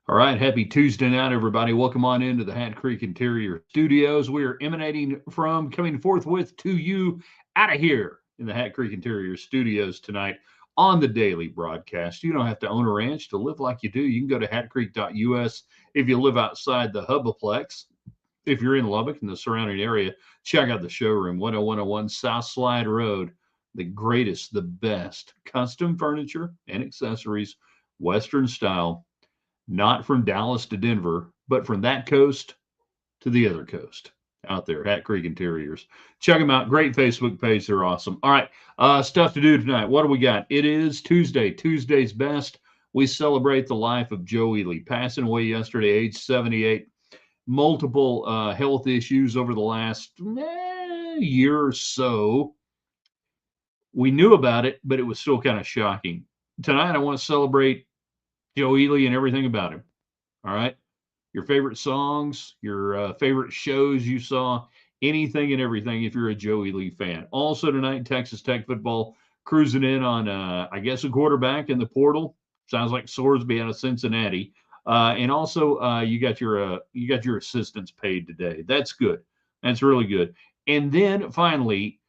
All right, happy Tuesday night, everybody. Welcome on into the Hat Creek Interior Studios. We are emanating from, coming forthwith to you out of here in the Hat Creek Interior Studios tonight on the daily broadcast. You don't have to own a ranch to live like you do. You can go to hatcreek.us if you live outside the Hubaplex. If you're in Lubbock and the surrounding area, check out the showroom, 10101 South Slide Road. The greatest, the best custom furniture and accessories, Western style, not from Dallas to Denver, but from that coast to the other coast out there, Hat Creek Interiors. Check them out. Great Facebook page. They're awesome. All right, stuff to do tonight. What do we got? It is Tuesday, Tuesday's best. We celebrate the life of Joe Ely, passing away yesterday, age 78. Multiple health issues over the last year or so. We knew about it, but it was still kind of shocking. Tonight, I want to celebrate Joe Ely and everything about him. All right. Your favorite songs, your favorite shows you saw, anything and everything if you're a Joe Ely fan. Also tonight, Texas Tech football cruising in on, I guess, a quarterback in the portal. Sounds like Sorsby out of Cincinnati. And also, you got your assistants paid today. That's good. That's really good. And then finally,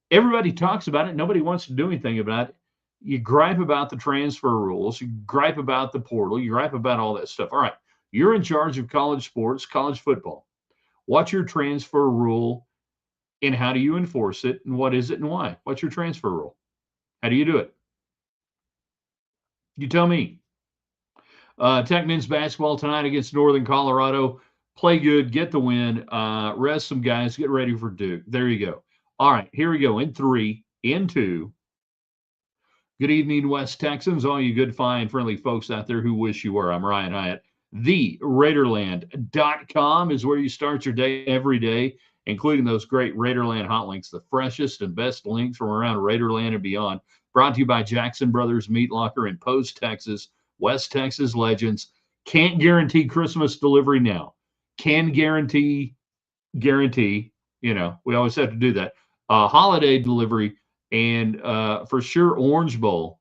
everybody talks about it. Nobody wants to do anything about it. You gripe about the transfer rules. You gripe about the portal. You gripe about all that stuff. All right. You're in charge of college sports, college football. What's your transfer rule and how do you enforce it? And what is it and why? What's your transfer rule? How do you do it? You tell me. Tech men's basketball tonight against Northern Colorado. Play good, get the win, rest some guys, get ready for Duke. There you go. All right, here we go. In three, in two. Good evening, West Texans, all you good, fine, friendly folks out there who wish you were. I'm Ryan Hyatt. TheRaiderland.com is where you start your day every day, including those great Raiderland hot links, the freshest and best links from around Raiderland and beyond. Brought to you by Jackson Brothers Meat Locker in Post, Texas. West Texas legends. Can't guarantee Christmas delivery now. Can guarantee, we always have to do that. Holiday delivery and for sure Orange Bowl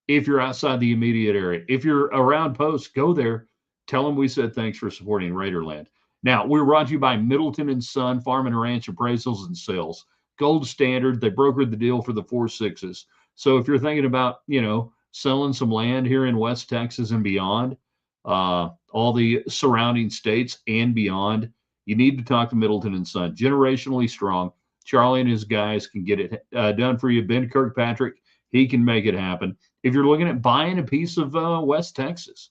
if you're outside the immediate area. If you're around Post, go there. Tell them we said thanks for supporting Raiderland. Now, we're brought to you by Middleton and Son Farm and Ranch Appraisals and Sales. Gold standard. They brokered the deal for the 4.6s. So if you're thinking about, selling some land here in West Texas and beyond, all the surrounding states and beyond, you need to talk to Middleton and Son. Generationally strong. Charlie and his guys can get it done for you. Ben Kirkpatrick, he can make it happen. If you're looking at buying a piece of West Texas,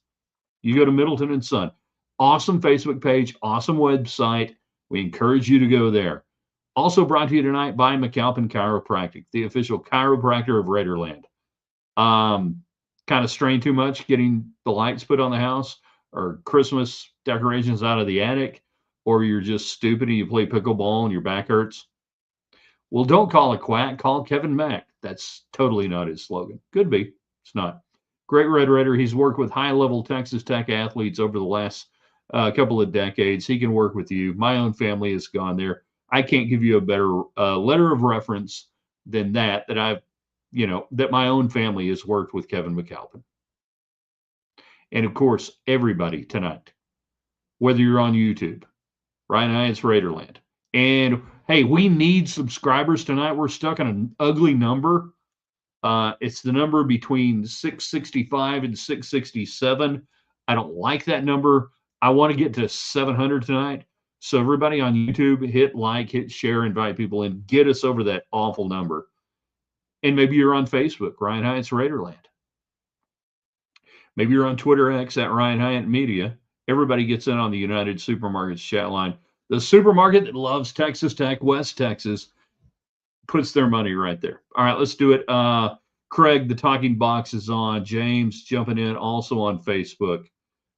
you go to Middleton and Son. Awesome Facebook page, awesome website. We encourage you to go there. Also brought to you tonight by McAlpin Chiropractic, the official chiropractor of Raiderland. Kind of strain too much getting the lights put on the house or Christmas decorations out of the attic, or you're just stupid and you play pickleball and your back hurts. Well, don't call a quack. Call Kevin Mack. That's totally not his slogan. Could be. It's not. Great Red Raider. He's worked with high-level Texas Tech athletes over the last couple of decades. He can work with you. My own family has gone there. I can't give you a better letter of reference than that that my own family has worked with Kevin McAlpin. And, of course, everybody tonight, whether you're on YouTube, Ryan Hyatt's Raiderland. And, hey, we need subscribers tonight. We're stuck on an ugly number. It's the number between 665 and 667. I don't like that number. I want to get to 700 tonight. So everybody on YouTube, hit like, hit share, invite people in, get us over that awful number. And maybe you're on Facebook, Ryan Hyatt's Raiderland. Maybe you're on Twitter X at Ryan Hyatt Media. Everybody gets in on the United Supermarkets chat line. The supermarket that loves Texas Tech, West Texas, puts their money right there. All right, let's do it. Craig, the talking box is on. James jumping in also on Facebook.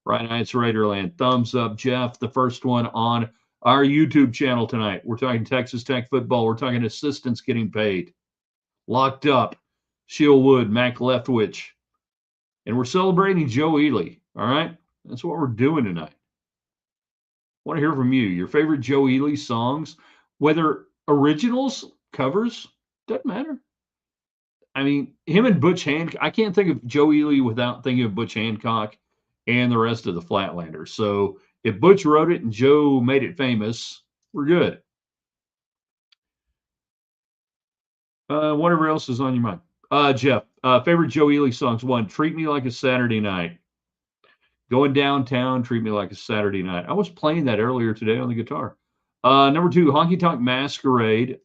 Ryan Hyatt's Raiderland. Thumbs up. Jeff, the first one on our YouTube channel tonight. We're talking Texas Tech football. We're talking assistants getting paid. Locked up. Sheil Wood, Mac Leftwich. And we're celebrating Joe Ely. All right? That's what we're doing tonight. I want to hear from you. Your favorite Joe Ely songs, whether originals, covers, doesn't matter. I mean, him and Butch Hancock. I can't think of Joe Ely without thinking of Butch Hancock and the rest of the Flatlanders. So if Butch wrote it and Joe made it famous, we're good. Whatever else is on your mind. Jeff, favorite Joe Ely songs. 1, Treat Me Like a Saturday Night. Going Downtown, Treat Me Like a Saturday Night. I was playing that earlier today on the guitar. Number 2, Honky Tonk Masquerade.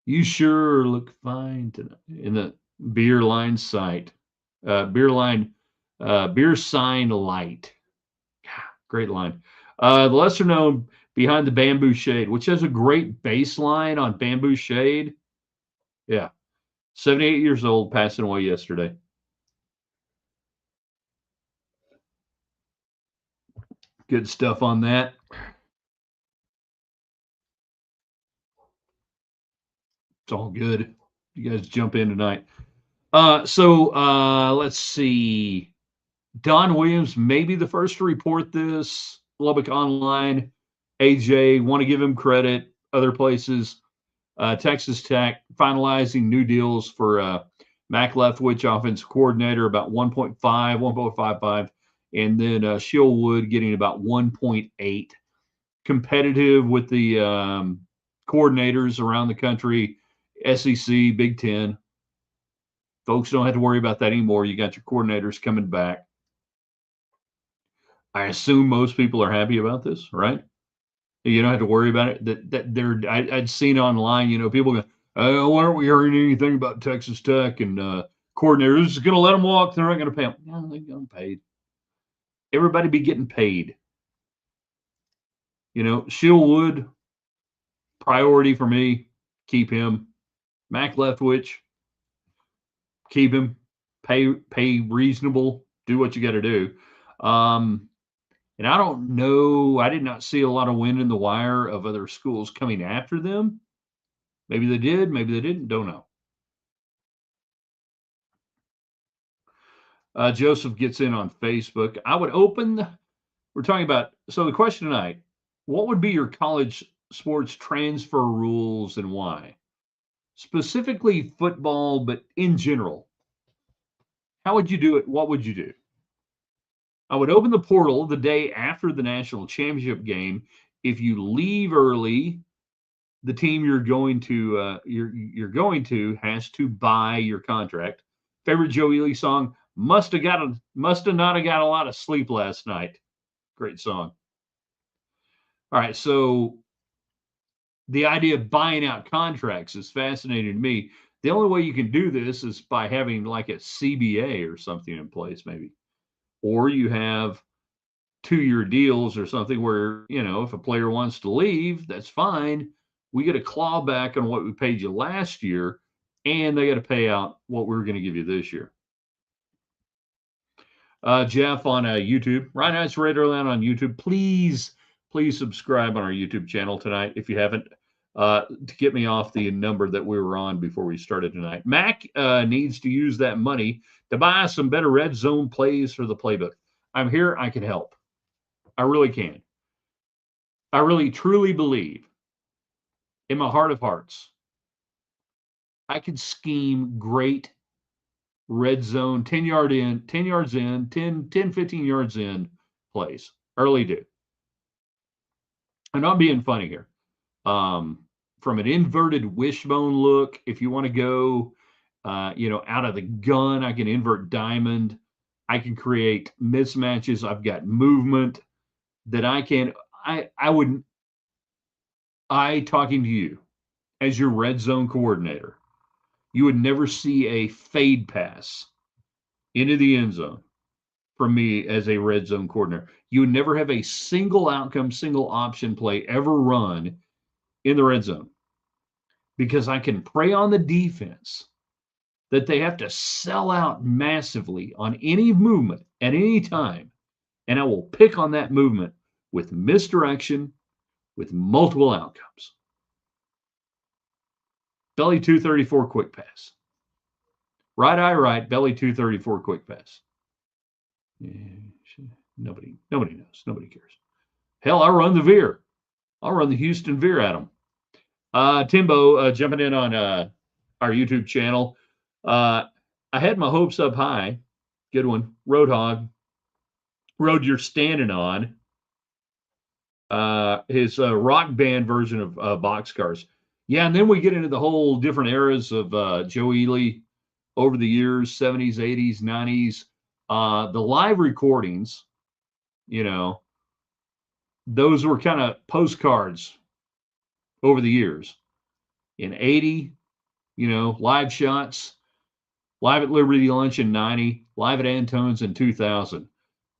You sure look fine tonight. In the beer line site. Beer sign light. Great line. The lesser known Behind the Bamboo Shade, which has a great bass line on Bamboo Shade. Yeah. 78 years old, passing away yesterday. Good stuff on that. It's all good. You guys jump in tonight. Let's see. Don Williams may be the first to report this. Lubbock Online. AJ, want to give him credit. Other places. Texas Tech finalizing new deals for Mac Leftwich, offensive coordinator, about 1.5, 1.55. And then Shillwood getting about 1.8. Competitive with the coordinators around the country, SEC, Big Ten. Folks don't have to worry about that anymore. You got your coordinators coming back. I assume most people are happy about this, right? You don't have to worry about it. That they're I'd seen online, people go, why aren't we hearing anything about Texas Tech and coordinators? Is going to let them walk? They're not going to pay them. No, they're getting paid. Everybody be getting paid. Shillwood, priority for me. Keep him. Mac Leftwich, keep him. Pay reasonable. Do what you got to do. And I don't know. I did not see a lot of wind in the wire of other schools coming after them. Maybe they did. Maybe they didn't. Don't know. Joseph gets in on Facebook. I would open. We're talking about. So the question tonight: what would be your college sports transfer rules and why? Specifically football, but in general. How would you do it? What would you do? I would open the portal the day after the national championship game. If you leave early, the team you're going to has to buy your contract. Favorite Joe Ely song? Must have not have got a lot of sleep last night. Great song. All right, so the idea of buying out contracts is fascinating to me. The only way you can do this is by having like a CBA or something in place, maybe. Or you have 2-year deals or something where, if a player wants to leave, that's fine. We get a claw back on what we paid you last year, and they got to pay out what we're going to give you this year. Jeff on YouTube. Right now it's Radio Land on YouTube. Please subscribe on our YouTube channel tonight if you haven't, to get me off the number that we were on before we started tonight. Mac needs to use that money to buy some better red zone plays for the playbook. I'm here. I can help. I really can. I really truly believe in my heart of hearts, I could scheme great red zone, 10 yards in, 10, 15 yards in plays. I really do. I'm not being funny here. From an inverted wishbone look, if you want to go, out of the gun, I can invert diamond. I can create mismatches. I've got movement that I can. Talking to you as your red zone coordinator, you would never see a fade pass into the end zone from me as a red zone coordinator. You would never have a single outcome, single option play ever run in the red zone because I can prey on the defense that they have to sell out massively on any movement at any time. And I will pick on that movement with misdirection, with multiple outcomes. Belly 234 quick pass. Right eye right, belly 234 quick pass. Yeah, nobody knows. Nobody cares. Hell, I run the veer. I'll run the Houston veer at them. Timbo jumping in on our YouTube channel. I had my hopes up high Good one. Roadhog. Road You're Standing On. His rock band version of Boxcars. Yeah, and then we get into the whole different eras of Joe Ely over the years, 70s, 80s, 90s. The live recordings, you know, those were kind of postcards over the years. In 80, live shots, live at Liberty Lunch in 90, live at Antone's in 2000.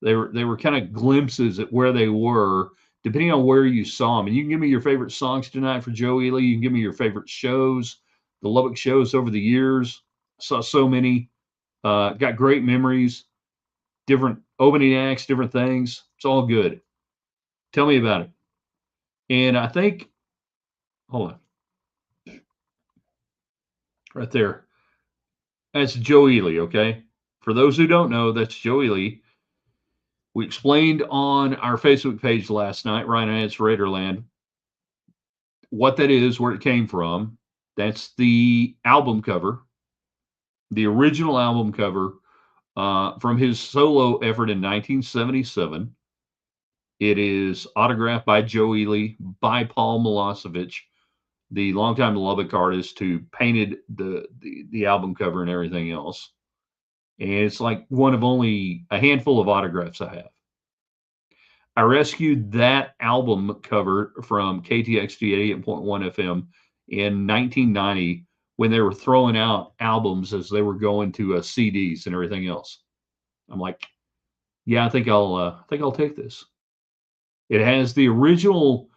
They were kind of glimpses at where they were, depending on where you saw them. And you can give me your favorite songs tonight for Joe Ely. You can give me your favorite shows, the Lubbock shows over the years. Saw so many. Got great memories, different opening acts, different things. It's all good. Tell me about it. And I think, hold on, right there. That's Joe Ely, okay? For those who don't know, that's Joe Ely. We explained on our Facebook page last night, Ryan and It's Raiderland, what that is, where it came from. That's the album cover, the original album cover from his solo effort in 1977. It is autographed by Joe Ely, by Paul Milosevic, the longtime Lubbock artist who painted the album cover and everything else. And it's like one of only a handful of autographs I have. I rescued that album cover from KTXD 88.1 FM in 1990 when they were throwing out albums as they were going to CDs and everything else. I'm like, yeah, I think I'll take this. It has the original,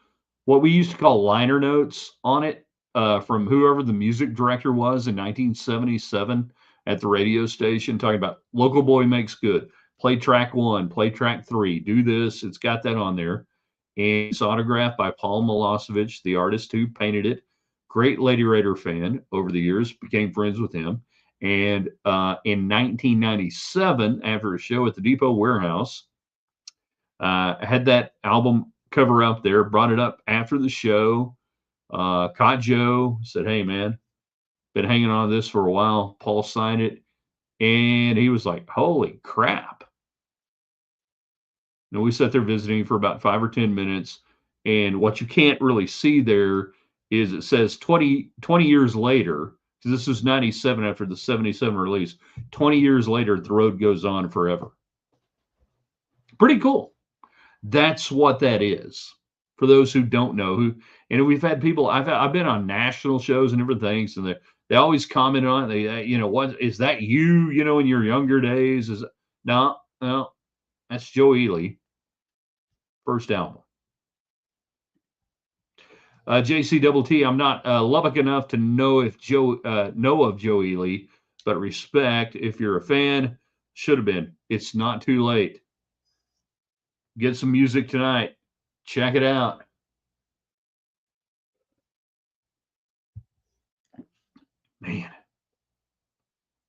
what we used to call liner notes on it from whoever the music director was in 1977 at the radio station, talking about Local Boy Makes Good. Play track 1, play track 3, do this. It's got that on there. And it's autographed by Paul Milosevic, the artist who painted it. Great Lady Raider fan over the years, became friends with him. And in 1997, after a show at the Depot Warehouse, had that album cover up there, brought it up after the show. Caught Joe, said, hey, man, been hanging on this for a while. Paul signed it. And he was like, holy crap. And we sat there visiting for about 5 or 10 minutes. And what you can't really see there is it says 20 years later, because this was 97 after the 77 release, 20 years later, the road goes on forever. Pretty cool. That's what that is. For those who don't know, and we've had people, I've been on national shows and different things, and they always comment on it. They, what is that you, in your younger days? Is it? No, that's Joe Ely. First album. JC Double T, I'm not Lubbock enough to know of Joe Ely, but respect. If you're a fan, should have been. It's not too late. Get some music tonight. Check it out. Man,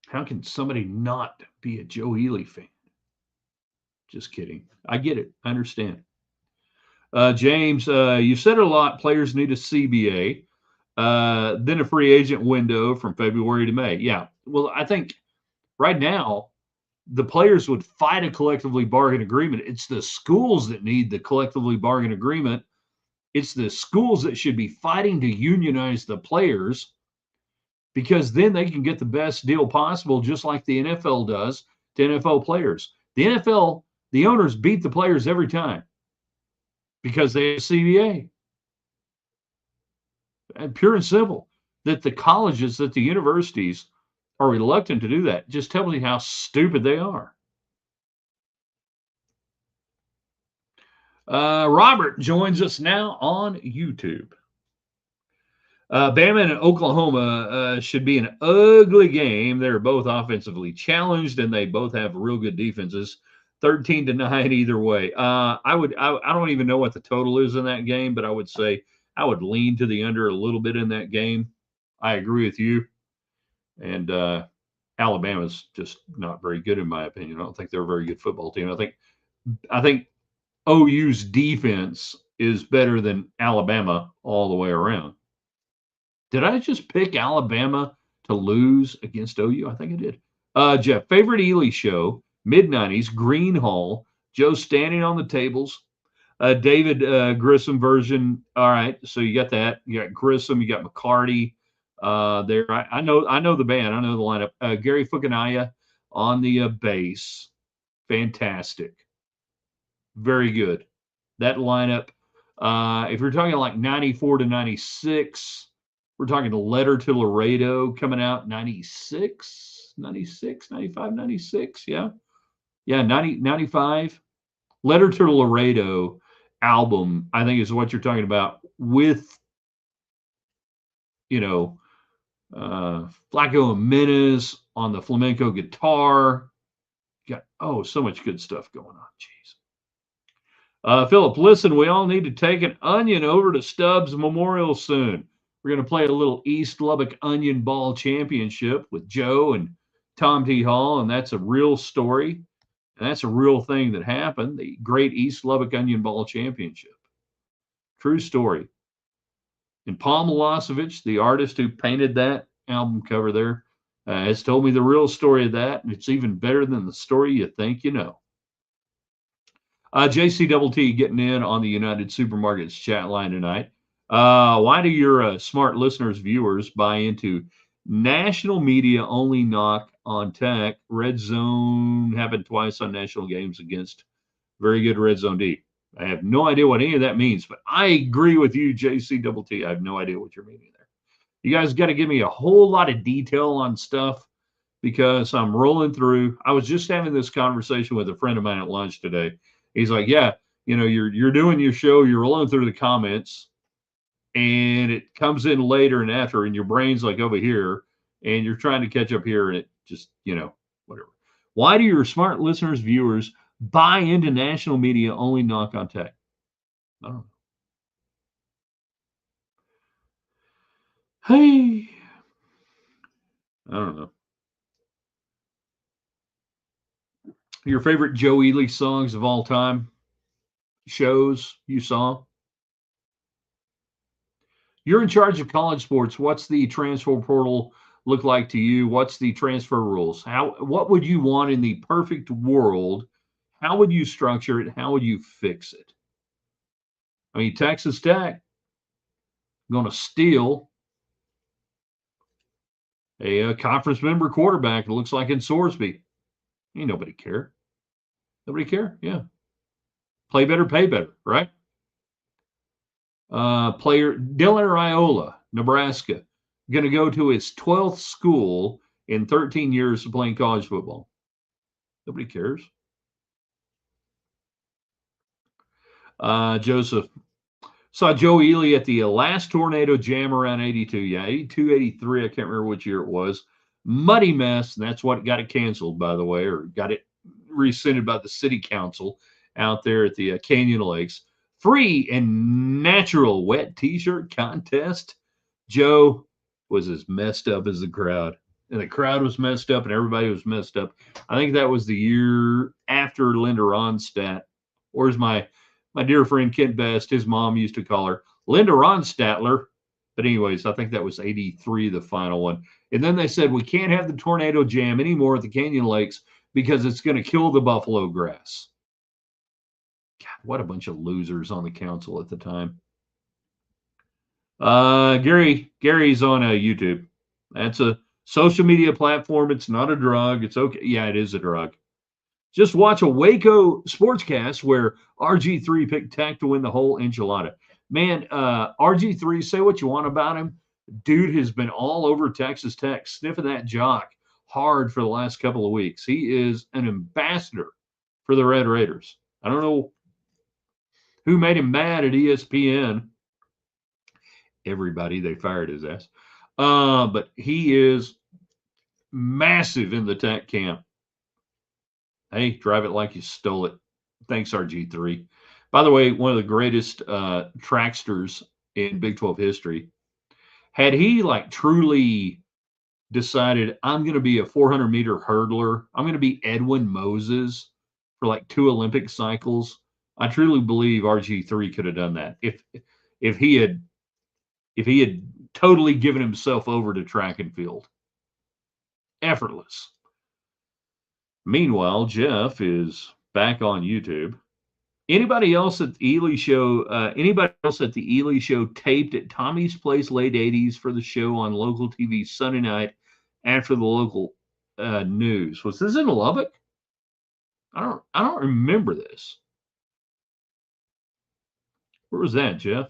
how can somebody not be a Joe Ely fan? Just kidding. I get it. I understand. James, you said a lot. Players need a CBA, then a free agent window from February to May. Yeah. Well, I think right now the players would fight a collectively bargain agreement. It's the schools that need the collectively bargain agreement. It's the schools that should be fighting to unionize the players, because then they can get the best deal possible, just like the NFL does to NFL players. The NFL, the owners beat the players every time because they have CBA. And pure and simple. That the colleges, that the universities are reluctant to do that. Just tell me how stupid they are. Robert joins us now on YouTube. Bama and Oklahoma should be an ugly game. They're both offensively challenged, and they both have real good defenses. 13-9 either way. I don't even know what the total is in that game, but I would say I would lean to the under a little bit in that game. I agree with you. And Alabama's just not very good in my opinion. I don't think they're a very good football team. I think OU's defense is better than Alabama all the way around. Did I just pick Alabama to lose against OU? I think I did. Jeff, favorite Ely show? mid-90s, Greenhall, Joe standing on the tables, David Grissom version. All right, so you got that. You got Grissom, you got McCarty there. I know the band. I know the lineup. Gary Fukunaga on the bass. Fantastic. Very good. That lineup. If you're talking like 94 to 96, we're talking the Letter to Laredo coming out 96, 96, 95, 96. Yeah. Yeah, 90, 95. Letter to Laredo album, I think is what you're talking about with, you know, Flacco and Menace on the flamenco guitar. Got, so much good stuff going on. Jeez. Philip, listen, we all need to take an onion over to Stubbs Memorial soon. We're going to play a little East Lubbock Onion Ball Championship with Joe and Tom T. Hall, and that's a real story. And that's a real thing that happened, the Great East Lubbock Onion Ball Championship. True story. And Paul Milosevic, the artist who painted that album cover there, has told me the real story of that, and it's even better than the story you think you know. JC Double T getting in on the United Supermarkets chat line tonight. Why do your smart listeners, viewers, buy into national media only knock on Tech? Red Zone happened twice on national games against very good Red Zone D. I have no idea what any of that means, but I agree with you, JC Double T. I have no idea what you're meaning there. You guys got to give me a whole lot of detail on stuff because I'm rolling through. I was just having this conversation with a friend of mine at lunch today. He's like, yeah, you're doing your show, you're rolling through the comments, and it comes in later and after, and your brain's like over here, and you're trying to catch up here, and it just, whatever. Why do your smart listeners, viewers, buy into national media only knock on Tech? I don't know. Hey, I don't know. Your favorite Joe Ely songs of all time? Shows you saw? You're in charge of college sports. What's the transfer portal look like to you? What's the transfer rules? What would you want in the perfect world? How would you structure it? How would you fix it? I mean, Texas Tech going to steal a conference member quarterback. It looks like in Sorsby. Ain't nobody care. Nobody care. Yeah. Play better, pay better, right? Player Dylan Raiola, Nebraska, going to go to his 12th school in 13 years of playing college football. Nobody cares. Joseph, saw Joe Ely at the last Tornado Jam around 82. Yeah, 82, 83. I can't remember which year it was. Muddy mess. And that's what got it canceled, by the way, or got it rescinded by the city council out there at the Canyon Lakes. Free and natural wet t-shirt contest. Joe was as messed up as the crowd. And the crowd was messed up and everybody was messed up. I think that was the year after Linda Ronstadt. Or as my dear friend Kent Best, his mom used to call her Linda Ronstatler. But anyways, I think that was 83, the final one. And then they said, we can't have the Tornado Jam anymore at the Canyon Lakes because it's going to kill the buffalo grass. God, what a bunch of losers on the council at the time. Gary's on YouTube. That's a social media platform. It's not a drug. It's okay. Yeah, it is a drug. Just watch a Waco sportscast where RG3 picked Tech to win the whole enchilada. Man, RG3, say what you want about him. Dude has been all over Texas Tech, sniffing that jock hard for the last couple of weeks. He is an ambassador for the Red Raiders. I don't know who made him mad at ESPN. Everybody, they fired his ass. But he is massive in the Tech camp. Hey, drive it like you stole it. Thanks, RG3. By the way, one of the greatest tracksters in Big 12 history. Had he truly decided, I'm going to be a 400-meter hurdler, I'm going to be Edwin Moses for 2 Olympic cycles, I truly believe RG3 could have done that if he had totally given himself over to track and field. Effortless. Meanwhile, Jeff is back on YouTube. Anybody else at the Ely show? Anybody else at the Ely show taped at Tommy's Place late '80s for the show on local TV Sunday night after the local news? Was this in Lubbock? I don't remember this. Where was that, Jeff?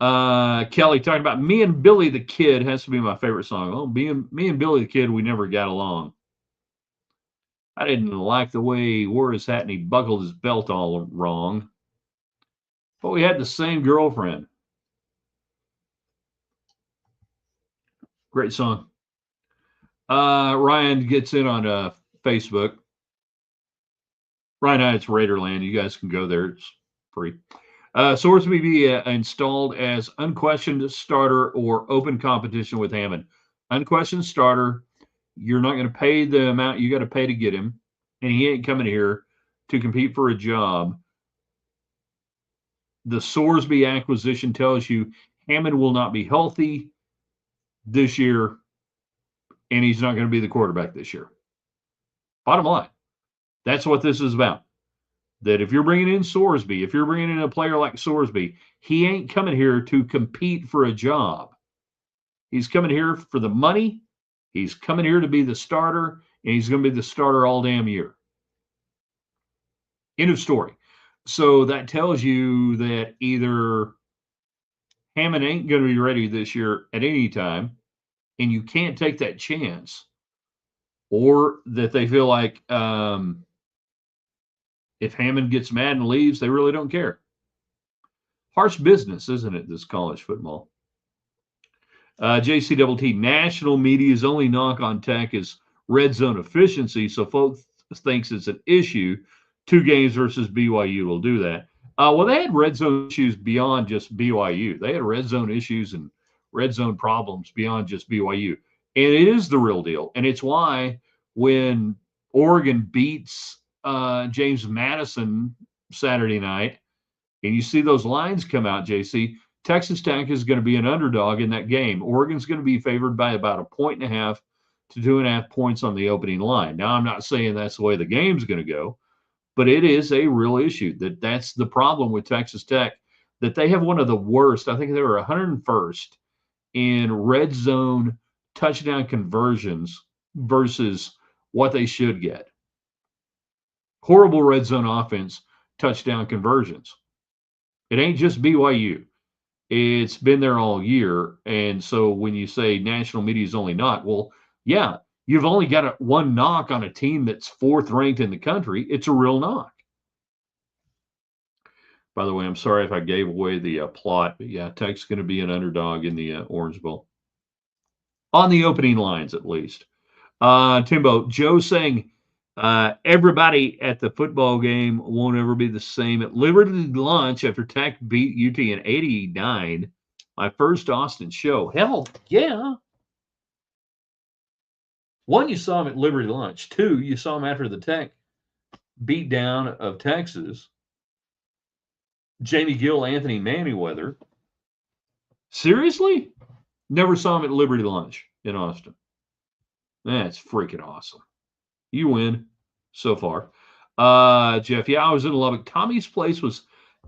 Kelly talking about Me and Billy the Kid has to be my favorite song. Oh, me and Billy the Kid, we never got along. I didn't like the way he wore his hat and he buckled his belt all wrong. But we had the same girlfriend. Great song. Ryan gets in on Facebook. Ryan Hyatt's Raiderland. You guys can go there. It's free. Sorsby be installed as unquestioned starter or open competition with Hammond. Unquestioned starter. You're not going to pay the amount you got to pay to get him, and he ain't coming here to compete for a job. The Sorsby acquisition tells you Hammond will not be healthy this year, and he's not going to be the quarterback this year. Bottom line, that's what this is about. That if you're bringing in Sorsby, if you're bringing in a player like Sorsby, he ain't coming here to compete for a job. He's coming here for the money. He's coming here to be the starter, and he's going to be the starter all damn year. End of story. So that tells you that either Hammond ain't going to be ready this year at any time, and you can't take that chance, or that they feel like if Hammond gets mad and leaves, they really don't care. Harsh business, isn't it, this college football? JCTT, national media's only knock on Tech is red zone efficiency, so folks thinks it's an issue. 2 games versus BYU will do that. Well, they had red zone issues beyond just BYU. They had red zone issues and red zone problems beyond just BYU. And it is the real deal. And it's why when Oregon beats James Madison Saturday night, and you see those lines come out, JC, Texas Tech is going to be an underdog in that game. Oregon's going to be favored by about 1.5 to 2.5 points on the opening line. Now, I'm not saying that's the way the game's going to go, but it is a real issue. That's the problem with Texas Tech, that they have one of the worst. I think they were 101st in red zone touchdown conversions versus what they should get. Horrible red zone offense, touchdown conversions. It ain't just BYU. It's been there all year. And so when you say national media is only knock, well, yeah, you've only got one knock on a team that's 4th ranked in the country. It's a real knock. By the way, I'm sorry if I gave away the plot, but yeah, Tech's going to be an underdog in the Orange Bowl. On the opening lines, at least. Timbo, Joe saying everybody at the football game won't ever be the same. At Liberty Lunch after Tech beat UT in '89, my first Austin show. Hell, yeah. 1, you saw him at Liberty Lunch. 2, you saw him after the Tech beatdown of Texas. Jamie Gill, Anthony Manyweather. Seriously? Never saw him at Liberty Lunch in Austin. That's freaking awesome. You win so far. Jeff, yeah, I was in Lubbock. Tommy's Place was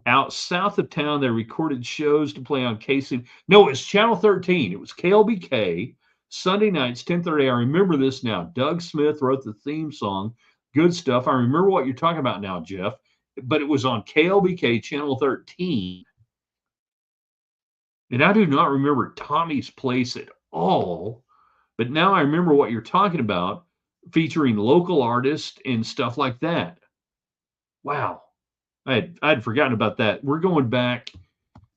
out south of town. They recorded shows to play on KC. No, it was Channel 13. It was KLBK. Sunday nights, 10:30. I remember this now. Doug Smith wrote the theme song. Good stuff. I remember what you're talking about now, Jeff. But it was on KLBK Channel 13. And I do not remember Tommy's Place at all. But now I remember what you're talking about, featuring local artists and stuff like that. Wow. I'd forgotten about that. We're going back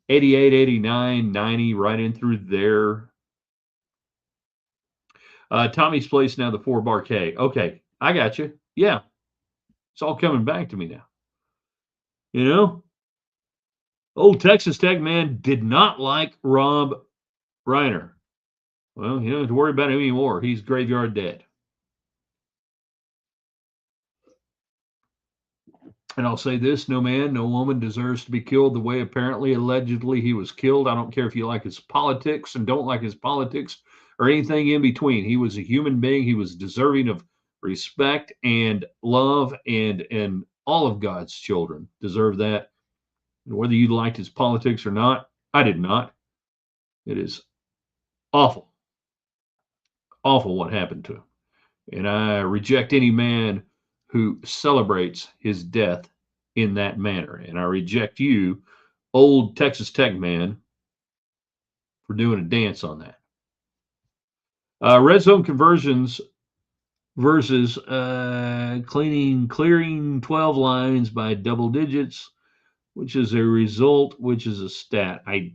88, 89, 90, right in through there. Tommy's Place, now the 4-bar K. Okay, I got you. Yeah. It's all coming back to me now. You know? Old Texas Tech man did not like Rob Reiner. Well, you don't have to worry about him anymore. He's graveyard dead. And I'll say this, no man, no woman deserves to be killed the way apparently, allegedly he was killed. I don't care if you like his politics and don't like his politics or anything in between. He was a human being. He was deserving of Respect and love and all of God's children deserve that. Whether you liked his politics or not, I did not. It is awful, awful what happened to him. And I reject any man who celebrates his death in that manner. And I reject you, old Texas Tech man, for doing a dance on that. Red zone conversions versus clearing 12 lines by double digits, which is a result, which is a stat. I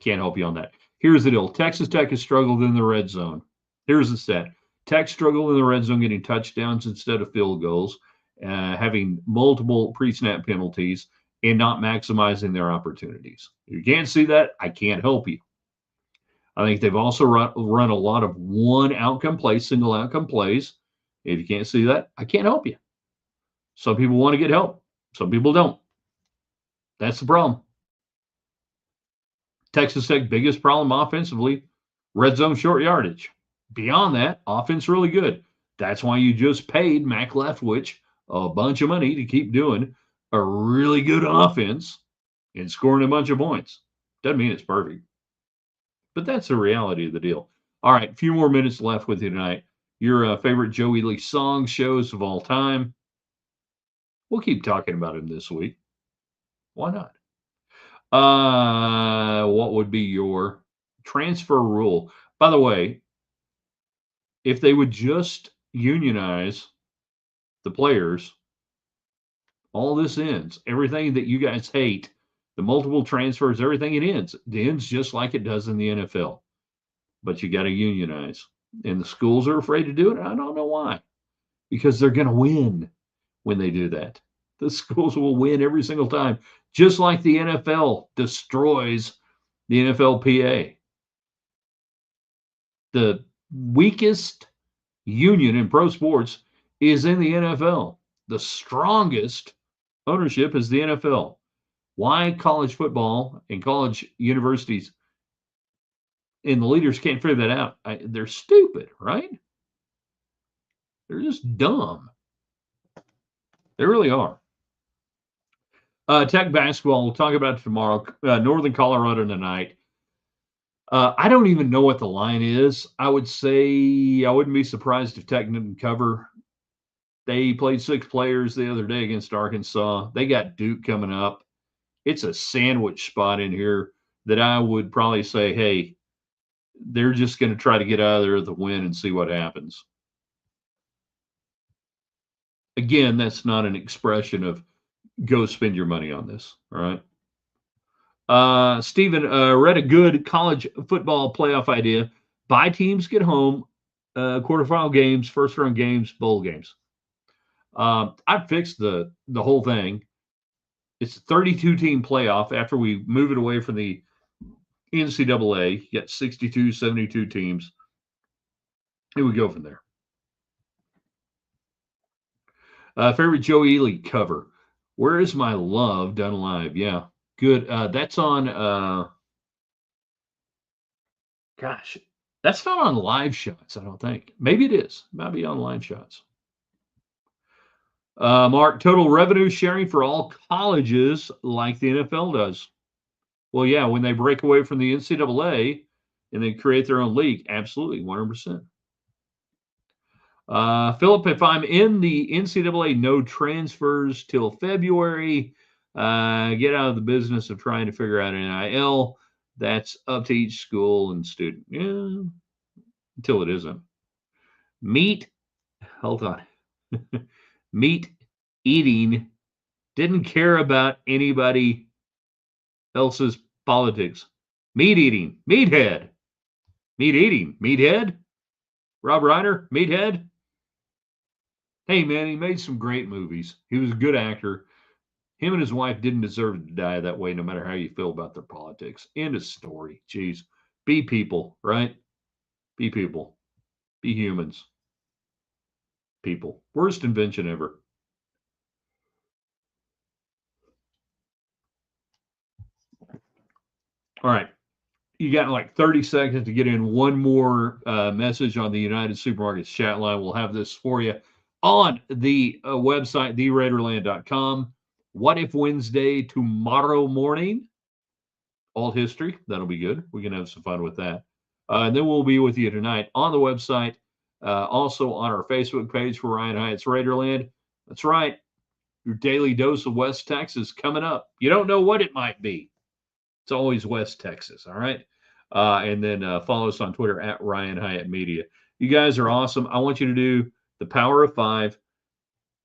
can't help you on that. Here's the deal. Texas Tech has struggled in the red zone. Here's the stat. Tech struggled in the red zone getting touchdowns instead of field goals, having multiple pre-snap penalties, and not maximizing their opportunities. If you can't see that, I can't help you. I think they've also run a lot of one outcome plays, single outcome plays. If you can't see that, I can't help you. Some people want to get help. Some people don't. That's the problem. Texas Tech biggest problem offensively, red zone short yardage. Beyond that, offense really good. That's why you just paid Mac Leftwich a bunch of money to keep doing a really good offense and scoring a bunch of points. Doesn't mean it's perfect, but that's the reality of the deal. All right, a few more minutes left with you tonight. Your favorite Joe Ely song shows of all time. We'll keep talking about him this week. Why not? What would be your transfer rule? By the way, if they would just unionize the players, all this ends. Everything that you guys hate, the multiple transfers, everything, it ends. It ends just like it does in the NFL. But you got to unionize. And the schools are afraid to do it. I don't know why. Because they're going to win when they do that. The schools will win every single time, just like the NFL destroys the NFLPA. The weakest union in pro sports is in the NFL. The strongest ownership is the NFL. Why college football and college universities and the leaders can't figure that out? They're stupid, right? They're just dumb. They really are. Tech basketball, we'll talk about it tomorrow. Northern Colorado tonight. I don't even know what the line is. I would say I wouldn't be surprised if Tech didn't cover. They played 6 players the other day against Arkansas. They got Duke coming up. It's a sandwich spot in here that I would probably say, hey, they're just going to try to get out of there with a win and see what happens. Again, that's not an expression of go spend your money on this, all right? Stephen, read a good college football playoff idea. Bye teams get home, quarterfinal games, first round games, bowl games. I fixed the whole thing. It's a 32-team playoff after we move it away from the NCAA. You got 62, 72 teams. And we go from there. Favorite Joe Ely cover. Where is My Love done live? Yeah, good. That's on, gosh, that's not on Live Shots, I don't think. Maybe it is. It might be on Live Shots. Mark, total revenue sharing for all colleges like the NFL does. Well, yeah, when they break away from the NCAA and they create their own league, absolutely, 100%. Philip, if I'm in the NCAA, no transfers till February. Get out of the business of trying to figure out NIL. That's up to each school and student. Yeah, until it isn't. Hold on. Meat eating didn't care about anybody else's politics. Meat eating, meathead. Meat eating, meathead. Rob Reiner, meathead. Hey, man, he made some great movies. He was a good actor. Him and his wife didn't deserve to die that way, no matter how you feel about their politics. End of story. Jeez. Be people, right? Be people. Be humans. People. Worst invention ever. All right. You got like 30 seconds to get in one more message on the United Supermarkets chat line. We'll have this for you. on the website, theraiderland.com. What If Wednesday tomorrow morning? All history. That'll be good. We can have some fun with that. And then we'll be with you tonight on the website, also on our Facebook page for Ryan Hyatt's Raiderland. That's right. Your daily dose of West Texas coming up. You don't know what it might be. It's always West Texas. All right. And then follow us on Twitter at Ryan Hyatt Media. You guys are awesome. I want you to do the Power of Five,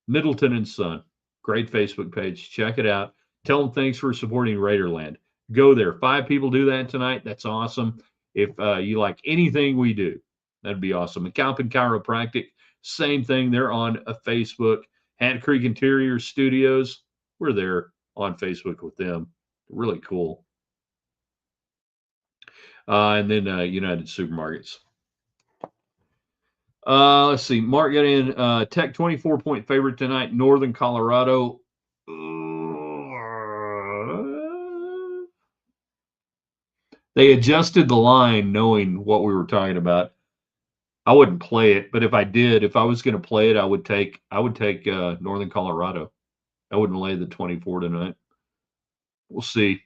Middleton and Son. Great Facebook page. Check it out. Tell them thanks for supporting Raiderland. Go there. 5 people do that tonight. That's awesome. If you like anything we do, that'd be awesome. And Calpin Chiropractic, same thing. They're on a Facebook. Hat Creek Interior Studios, we're there on Facebook with them. Really cool. And then United Supermarkets. Let's see. Mark got in Tech 24-point favorite tonight. Northern Colorado. They adjusted the line knowing what we were talking about. I wouldn't play it, but if I was going to play it, I would take Northern Colorado. I wouldn't lay the 24 tonight. We'll see.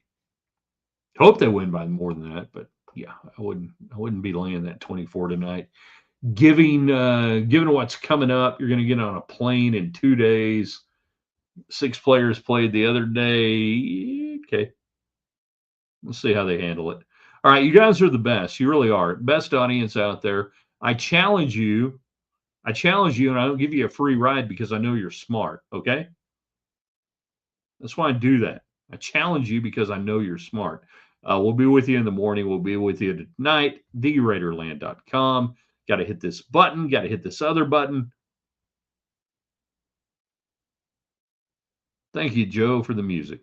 Hope they win by more than that, but yeah, I wouldn't be laying that 24 tonight. Given what's coming up, you're going to get on a plane in 2 days. 6 players played the other day. Okay. We'll see how they handle it. All right, you guys are the best. You really are. Best audience out there. I challenge you, and I don't give you a free ride because I know you're smart, okay? That's why I do that. I challenge you because I know you're smart. We'll be with you in the morning. We'll be with you tonight, theraiderland.com. Got to hit this button. Got to hit this other button. Thank you, Joe, for the music.